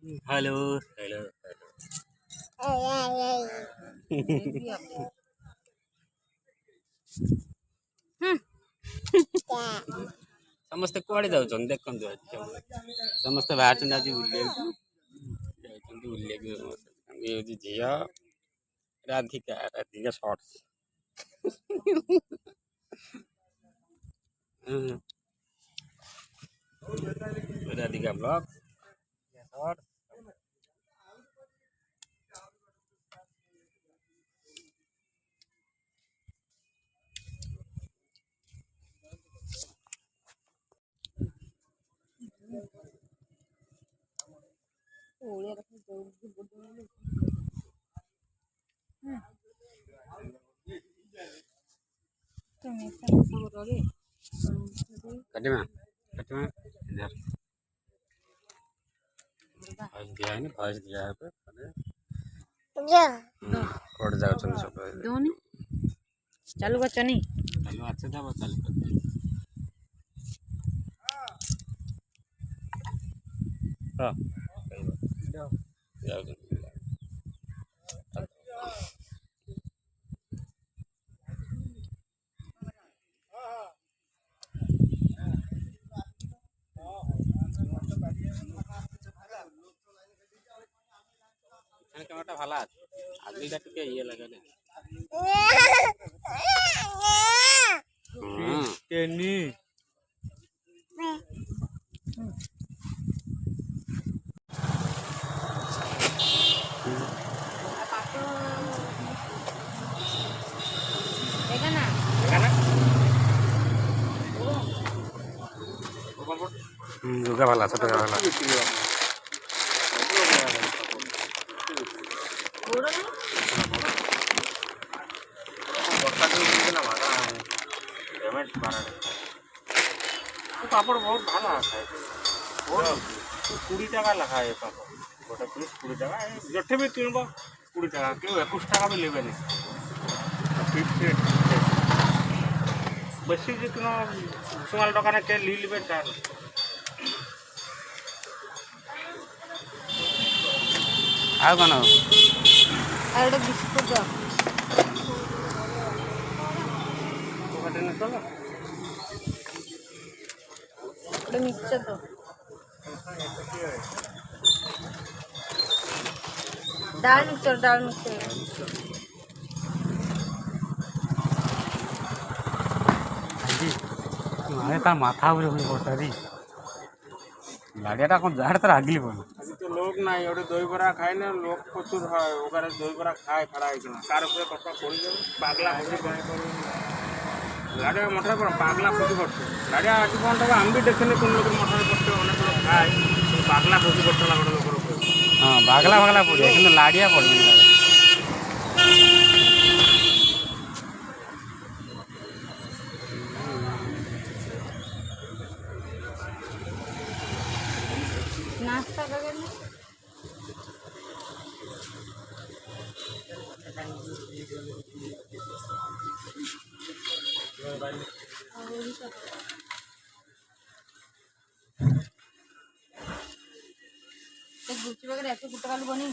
hello hello समस्ते कुआड़े जाऊँ देखते समस्ते बाहर आज बुले झी Radhika Radhika shorts Radhika blog shorts कटिमा कटिमा इधर भॉइस दिया है ना भॉइस दिया है पे कोड जाओ चल सब दोनी चालू बच्चा नहीं चालू अच्छे था वो चालू कर हां जाओ कैमरा ভালো আছে আগলিটা টিকে ইয়ে লাগালে টেনি देखा ना যোগা ভালো আছে যোগা ভালো पापड़ बहुत भाला है 20 टाका लखा है पापड़ गोटे पीस 20 टाका जठे भी किनब 20 टाका क्यों 21 टाका भी लेबे नहीं बेसी जितन भुसुमाल दোकान के ली लेबे चार आ कौन बिस्कुट मिक्सचर तो दाल मिक्सचर मारे तार माथा उरे हुई पड़ता दी लाडियाटा कौन जाड़ तर आगली बोल अभी तो लोग ना एवढे दही बरा खाए ना लोग प्रचुर है ओगारे दही बरा खाए खड़ा है किना कार ऊपर कपड़ा खोल दे पागला होई गए लाडिया मठर पर पागला खुशी करते लाडिया आज कोन तो हम भी देखने कोन लोग मठर करते अनेक लोग खाए पागला खुशी करते ला लोग हां पागला पागला पड़े किंतु लाडिया पड़े नाश्ता करना गुच्ची वगैरह ऐसे गुट्टा कालू बनी